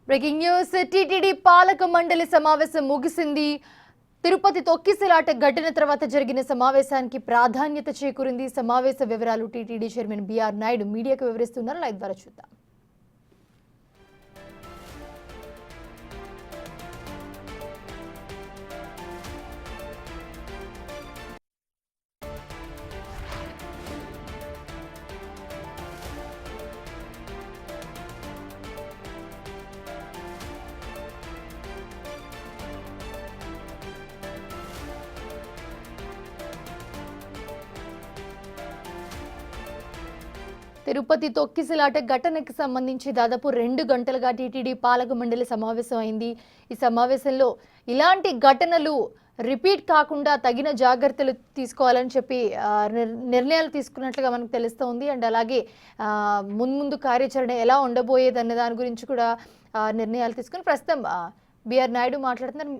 Breaking news TTD పాలక మండలి సమావేశం ముగిసింది. తిరుపతి తొక్కిసలాట ఘటన తర్వాత జరిగిన సమావేశానికి ప్రాధాన్యత చేకూరింది. సమావేశ వివరాలు టీటీడీ చైర్మన్ బిఆర్ నాయుడు మీడియాకు వివరిస్తున్నారు. లైవ్ ద్వారా చూద్దాం. తిరుపతి తొక్కిసలాట ఘటనకు సంబంధించి దాదాపు 2 గంటలుగా టీటీడీ పాలక మండలి సమావేశం అయింది. ఈ సమావేశంలో ఇలాంటి ఘటనలు రిపీట్ కాకుండా తగిన జాగ్రత్తలు తీసుకోవాలని చెప్పి నిర్ణయాలు తీసుకున్నట్లుగా మనకు తెలుస్తోంది. అండ్ అలాగే ముందు కార్యాచరణ ఎలా ఉండబోయేది అన్న దాని గురించి కూడా నిర్ణయాలు తీసుకుని ప్రస్తుతం బిఆర్ నాయుడు మాట్లాడుతున్నారు.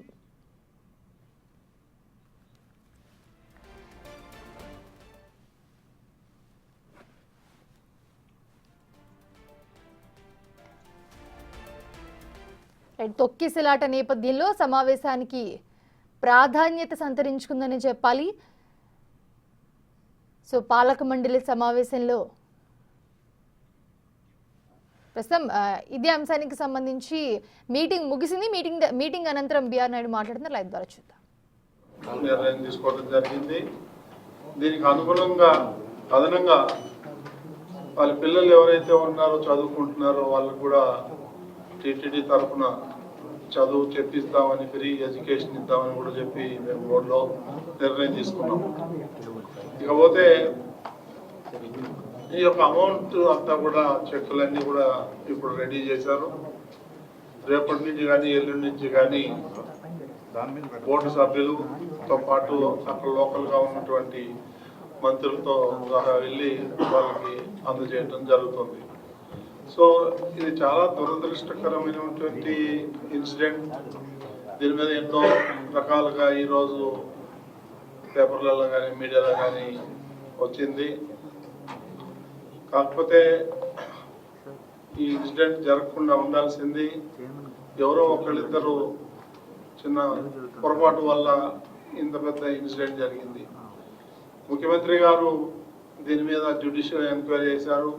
తొక్కిసలాట నేపథ్యంలో సమావేశానికి ప్రాధాన్యత సంతరించుకుందని చెప్పాలి. సో పాలక మండలి సమావేశంలో ప్రస్తుతం ఇదే అంశానికి సంబంధించి మీటింగ్ ముగిసింది. మీటింగ్ అనంతరం బిఆర్ నాయుడు మాట్లాడుతున్నారు. లైవ్ ద్వారా చూద్దాం. నిర్ణయం తీసుకోవడం జరిగింది. దీనికి అనుగుణంగా అదనంగా వాళ్ళ పిల్లలు ఎవరైతే ఉన్నారో చదువుకుంటున్నారో వాళ్ళకు కూడా టీటీడీ తరఫున చదువు చెప్పిస్తామని, ఫ్రీ ఎడ్యుకేషన్ ఇద్దామని కూడా చెప్పి మేము బోర్డులో నిర్ణయం తీసుకున్నాం. ఇకపోతే ఈ యొక్క అమౌంట్ అంతా కూడా చెక్కులన్నీ కూడా ఇప్పుడు రెడీ చేశారు. రేపటి నుంచి కానీ ఎల్లుండి నుంచి కానీ బోర్డు సభ్యులతో పాటు అక్కడ లోకల్గా ఉన్నటువంటి మంత్రులతో సహా వెళ్ళి వాళ్ళకి అందజేయడం జరుగుతుంది. సో ఇది చాలా దురదృష్టకరమైనటువంటి ఇన్సిడెంట్. దీని మీద ఎన్నో రకాలుగా ఈరోజు పేపర్లలో కానీ మీడియాలో కానీ వచ్చింది. కాకపోతే ఈ ఇన్సిడెంట్ జరగకుండా ఉండాల్సింది. ఎవరో ఒకళ్ళిద్దరు చిన్న పొరపాటు వల్ల ఇంత పెద్ద ఇన్సిడెంట్ జరిగింది. ముఖ్యమంత్రి గారు దీని మీద జ్యుడిషియల్ ఎంక్వైరీ చేశారు.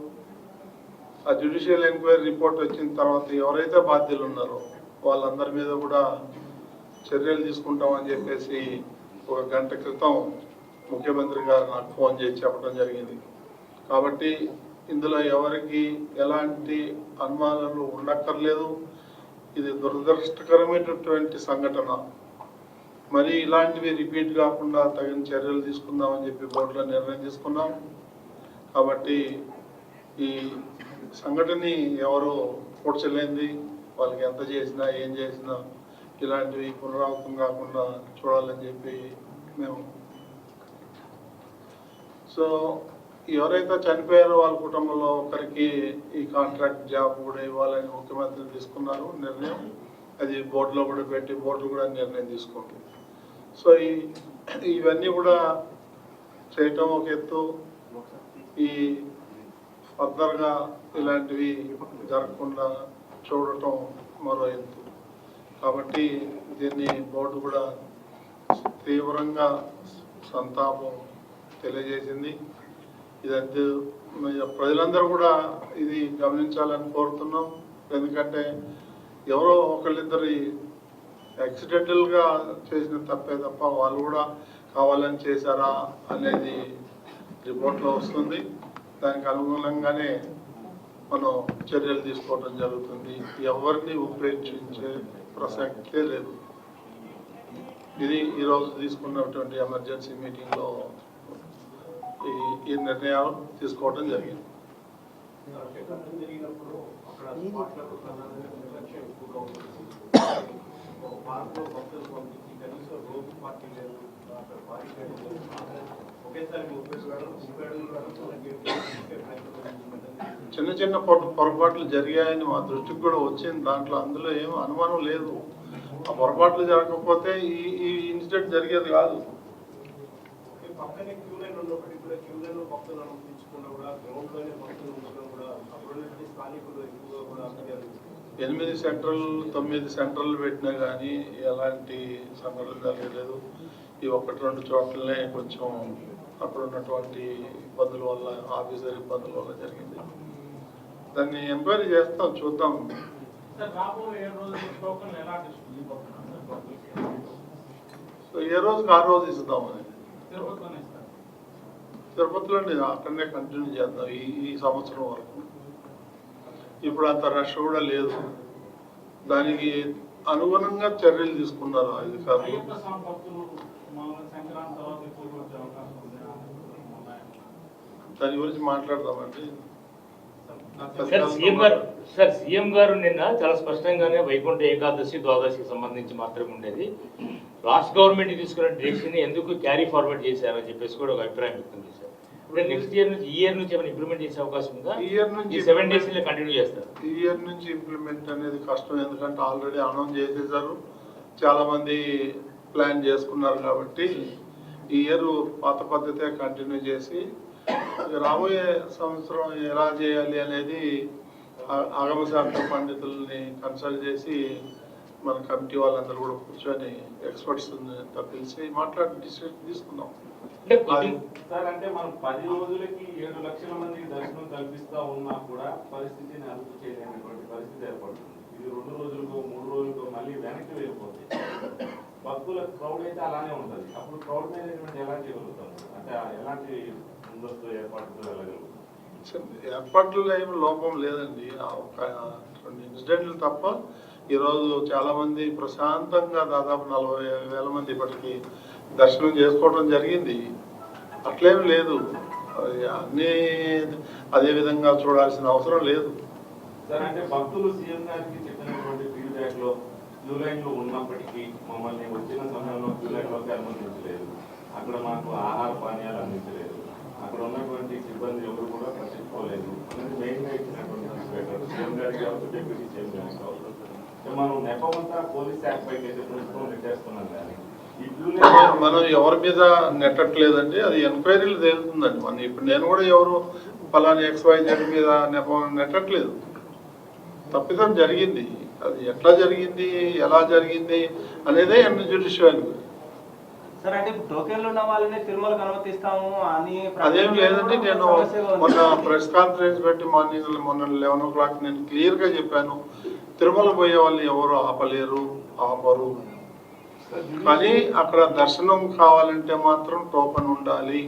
ఆ జ్యుడిషియల్ ఎంక్వైరీ రిపోర్ట్ వచ్చిన తర్వాత ఎవరైతే బాధ్యులు ఉన్నారో వాళ్ళందరి మీద కూడా చర్యలు తీసుకుంటామని చెప్పేసి 1 గంట క్రితం ముఖ్యమంత్రి గారు నాకు ఫోన్ చేసి చెప్పడం జరిగింది. కాబట్టి ఇందులో ఎవరికి ఎలాంటి అనుమానాలు ఉండక్కర్లేదు. ఇది దురదృష్టకరమైనటువంటి సంఘటన. మరి ఇలాంటివి రిపీట్ కాకుండా తగిన చర్యలు తీసుకుందామని చెప్పి బోర్డులో నిర్ణయం తీసుకున్నాం. కాబట్టి ఈ సంఘటన ఎవరు కూర్చోలేంది, వాళ్ళకి ఎంత చేసినా ఏం చేసినా ఇలాంటివి పునరావృతం కాకుండా చూడాలని చెప్పి మేము సో ఎవరైతే చనిపోయారో వాళ్ళ కుటుంబంలో ఒకరికి ఈ కాంట్రాక్ట్ జాబ్ కూడా ఇవ్వాలని ముఖ్యమంత్రి తీసుకున్నారు నిర్ణయం. అది బోర్డులో కూడా పెట్టి బోర్డు కూడా నిర్ణయం తీసుకుంటుంది. సో ఇవన్నీ కూడా చేయటం ఒక ఎత్తు, ఈ ఫర్దర్గా ఇలాంటివి జరగకుండా చూడటం మరో ఎత్తు. కాబట్టి దీన్ని బోర్డు కూడా తీవ్రంగా సంతాపం తెలియజేసింది. ఇదంతా ప్రజలందరూ కూడా ఇది గమనించాలని కోరుతున్నాం. ఎందుకంటే ఎవరో ఒకళ్ళిద్దరు యాక్సిడెంటల్గా చేసిన తప్పే తప్ప వాళ్ళు కూడా కావాలని చేశారా అనేది రిపోర్ట్లో వస్తుంది. దానికి అనుగుణంగానే మనం చర్యలు తీసుకోవడం జరుగుతుంది. ఎవరిని ఉపేక్షించే ప్రసక్తే లేదు. ఇది ఈరోజు తీసుకున్నటువంటి ఎమర్జెన్సీ మీటింగ్లో ఈ నిర్ణయాలు తీసుకోవడం జరిగింది. చిన్న చిన్న పొరపాట్లు జరిగాయని మా దృష్టికి కూడా వచ్చింది. దాంట్లో అందులో ఏం అనుమానం లేదు. ఆ పొరపాట్లు జరగకపోతే ఈ ఇన్సిడెంట్ జరిగేది కాదు. 8 సెంట్రల్ 9 సెంట్రల్ పెట్టినా కానీ ఎలాంటి సంఘటన జరగలేదు. ఈ 1-2 చోట్లనే కొంచెం అక్కడ ఉన్నటువంటి ఇబ్బందుల వల్ల, ఆఫీసర్ ఇబ్బందుల వల్ల జరిగింది. దాన్ని ఎంక్వైరీ చేస్తాం, చూద్దాం. సో ఏ రోజుకి ఆ రోజు ఇస్తామని తిరుపతిలోనే అక్కడనే కంటిన్యూ చేద్దాం ఈ సంవత్సరం వరకు. ఇప్పుడు అంత రష్ కూడా లేదు, దానికి అనుగుణంగా చర్యలు తీసుకున్నారు అధికారులు. దాని గురించి మాట్లాడదామండి. సీఎం గారు నిన్న చాలా స్పష్టంగానే వైకుంఠ ఏకాదశి ద్వాదశికి సంబంధించి మాత్రమే ఉండేది, రాష్ట్ర గవర్నమెంట్ తీసుకున్న డెసిషన్ ఎందుకు క్యారీ ఫార్వర్డ్ చేశారని చెప్పేసి కూడా ఒక అభిప్రాయం వ్యక్తం చేశారు. ఇప్పుడు నెక్స్ట్ ఇయర్ నుంచి ఈ ఇయర్ నుంచి ఏమైనా ఇంప్లిమెంట్ చేసే అవకాశం ఉందా? ఈ ఇయర్ నుంచి 7 days కంటిన్యూ చేస్తారు. ఈ ఇయర్ నుంచి ఇంప్లిమెంట్ అనేది కష్టం, ఎందుకంటే ఆల్రెడీ అనౌన్స్ చేసేసారు, చాలా మంది ప్లాన్ చేసుకున్నారు. కాబట్టి ఈ ఇయర్ పాత పద్ధతే కంటిన్యూ చేసి రాబోయే సంవత్సరం ఎలా చేయాలి అనేది ఆగమశాస్త్ర పండితుల్ని కన్సల్ట్ చేసి మన కమిటీ వాళ్ళందరూ కూడా కూర్చొని ఎక్స్పర్ట్స్ పిలిచి మాట్లాడి డిసిషన్ తీసుకున్నాం. సార్, అంటే మనం 10 రోజులకి 7 లక్షల మందికి దర్శనం కల్పిస్తా ఉన్నా కూడా పరిస్థితిని అదుపు చేయలేనటువంటి పరిస్థితి ఏర్పడుతుంది. ఇది 2 రోజులకో 3 రోజులకో మళ్ళీ వెనక్కి వెళ్ళిపోతుంది. భక్తుల క్రౌడ్ అయితే అలానే ఉంటుంది. అప్పుడు క్రౌడ్ మేనేజ్మెంట్ ఎలా చేయగలుగుతాం? అంటే ఎలాంటి ముందస్తు ఏర్పాట్లు వెళ్ళగలుగుతాం? ఏర్పాట్లలో ఏమి లోపం లేదండి. ఒక 2 ఇన్సిడెంట్లు తప్ప ఈరోజు చాలా మంది ప్రశాంతంగా దాదాపు 40,000 మంది ఇప్పటికీ దర్శనం చేసుకోవడం జరిగింది. అట్లేం లేదు, అన్నీ అదే విధంగా చూడాల్సిన అవసరం లేదు. సార్, అంటే భక్తులు సీఎం గారికి చెప్పినటువంటి ఫీడ్బ్యాక్ లో క్యూ లైన్ లో ఉన్నప్పటికీ మమ్మల్ని వచ్చిన సమయంలో క్యూ లైన్ లోకి అనుమతించలేదు, అక్కడ మాకు ఆహార పానీయాలు అందించలేదు, అక్కడ ఉన్నటువంటి సిబ్బంది ఎవరు కూడా పట్టించుకోలేదు అనేది మెయిన్ గా ఇచ్చినటువంటి ఫీడ్బ్యాక్. సీఎం గారికి కావచ్చు, డిప్యూటీ సీఎం గారికి కావచ్చు, మనం నెపమంతా పోలీస్ శాఖ పైకి అయితే ప్రభుత్వం నెట్టేస్తున్నాం. కానీ మనం ఎవరి మీద నెట్టట్లేదండి, అది ఎంక్వైరీలు తేలుతుందండి. మనం ఇప్పుడు నేను కూడా ఎవరు ఫలాని XYZ మీద నెట్టట్లేదు. తప్పిదం జరిగింది, అది ఎట్లా జరిగింది, ఎలా జరిగింది అనేదే జ్యుడిషియల్. సార్, అంటే టోకెన్లు ఉన్న వాళ్ళని తిరుమలకు అనుమతిస్తాము అని అదేం లేదండి. నేను మొన్న ప్రెస్ కాన్ఫరెన్స్ పెట్టి మొన్న 11 o'clock నేను క్లియర్గా చెప్పాను, తిరుమల పోయే వాళ్ళని ఎవరు ఆపరు. కానీ అక్కడ దర్శనం కావాలంటే మాత్రం టోకెన్ ఉండాలి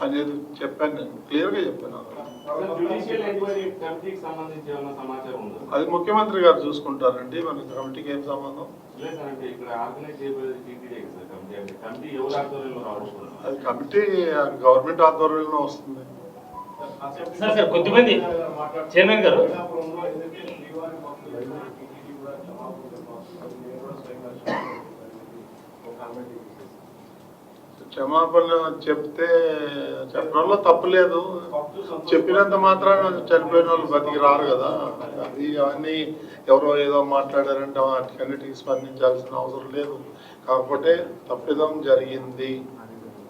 అనేది చెప్పాను, నేను క్లియర్గా చెప్పాను. అది ముఖ్యమంత్రి గారు చూసుకుంటారండి, మన కమిటీకి ఏం సంబంధం? అది కమిటీ గవర్నమెంట్ ఆధ్వర్యంలో వస్తుంది. కొద్దిమంది చైర్మన్ గారు క్షమాపణ చెప్పడంలో తప్పులేదు, చెప్పినంత మాత్రాన చనిపోయిన వాళ్ళు బతికి రారు కదా. అది అవన్నీ ఎవరో ఏదో మాట్లాడారంటే వాటికన్నిటికీ స్పందించాల్సిన అవసరం లేదు. కాకపోతే తప్పిదం జరిగింది,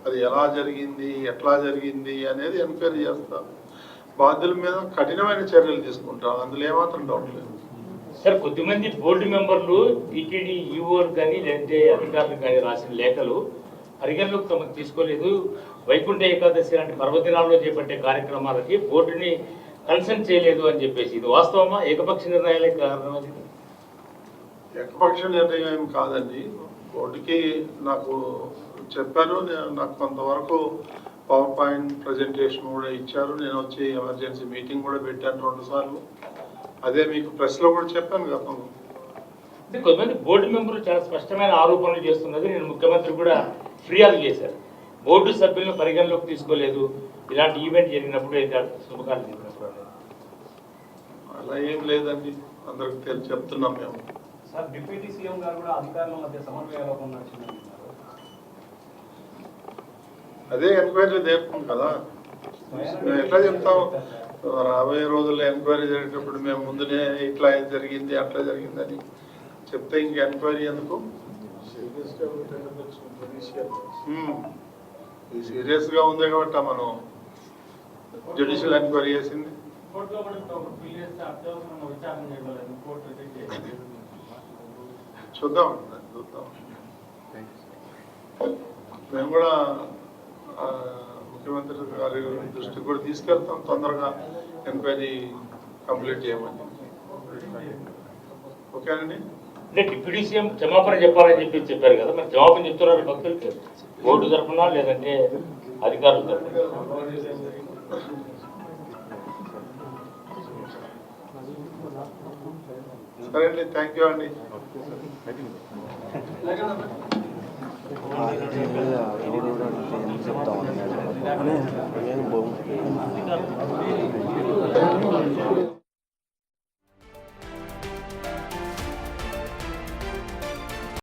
అది ఎలా జరిగింది, ఎట్లా జరిగింది అనేది ఎంక్వైరీ చేస్తాం. బాధ్యుల మీద కఠినమైన చర్యలు తీసుకుంటాం, అందులో ఏమాత్రం డౌట్ లేదు. సార్, కొద్దిమంది బోర్డు మెంబర్లు టీటీడీ ఈఓలు కానీ లేదంటే అధికారులు కానీ రాసిన లేఖలు పరిగణలోకి తమకు తీసుకోలేదు, వైకుంఠ ఏకాదశి లాంటి పర్వదినాల్లో చేపట్టే కార్యక్రమాలకి బోర్డుని కన్సల్ట్ చేయలేదు అని చెప్పేసి, ఇది వాస్తవమా? ఏకపక్ష నిర్ణయాలే కారణం? అది ఏకపక్ష నిర్ణయం ఏం కాదండి. బోర్డుకి నాకు చెప్పారు, నాకు కొంతవరకు పవర్ పాయింట్ ప్రజెంటేషన్ కూడా ఇచ్చారు. నేను వచ్చి ఎమర్జెన్సీ మీటింగ్ కూడా పెట్టాను 2 సార్లు. అదే మీకు ప్రెస్లో కూడా చెప్పాను గతంలో. కొంతమంది బోర్డు మెంబర్లు చాలా స్పష్టమైన ఆరోపణలు చేస్తున్నది. నేను ముఖ్యమంత్రి కూడా ఫిర్యాదు చేశారు, బోర్డు సభ్యులను పరిగణలోకి తీసుకోలేదు ఇలాంటి ఈవెంట్ జరిగినప్పుడు, శుభకార్యం జరిగినప్పుడు. అలా ఏం లేదండి, అందరికి చెప్తున్నాం మేము. సార్, డిప్యూటీ సీఎం గారు కూడా అధికారుల మధ్య సమన్వయం నడిచింది. అదే ఎంక్వైరీ చేస్తాం కదా, మేము ఎట్లా చెప్తాం? రాబోయే రోజుల్లో ఎంక్వైరీ జరిగేటప్పుడు మేము ముందునే ఇట్లా జరిగింది అట్లా జరిగిందని చెప్తే ఇంక ఎంక్వైరీ ఎందుకు? సీరియస్గా ఉంది కాబట్టి మనం జ్యుడిషియల్ ఎంక్వైరీ చేసింది. కోర్టులో కూడా ఇప్పుడు ఒక ఫిల్ చేస్తే అత్యవసరంగా విచారణ చేయగలరు కోర్టు రిజెక్ట్ చేయాలి. చూద్దాం. మేము కూడా ముఖ్యమంత్రి గారి దృష్టికి కూడా తీసుకెళ్తాం, తొందరగా ఎంక్వైరీ కంప్లీట్ చేయమని. ఓకేనండి. అంటే డిప్యూటీ సీఎం క్షమాపణ చెప్పాలని చెప్పారు కదా, మరి జవాబు చెప్తున్నారు భక్తులకి బోర్డు తరఫున లేదంటే అధికారుల తరఫున? సరే అండి, థ్యాంక్ యూ అండి. చెప్తాం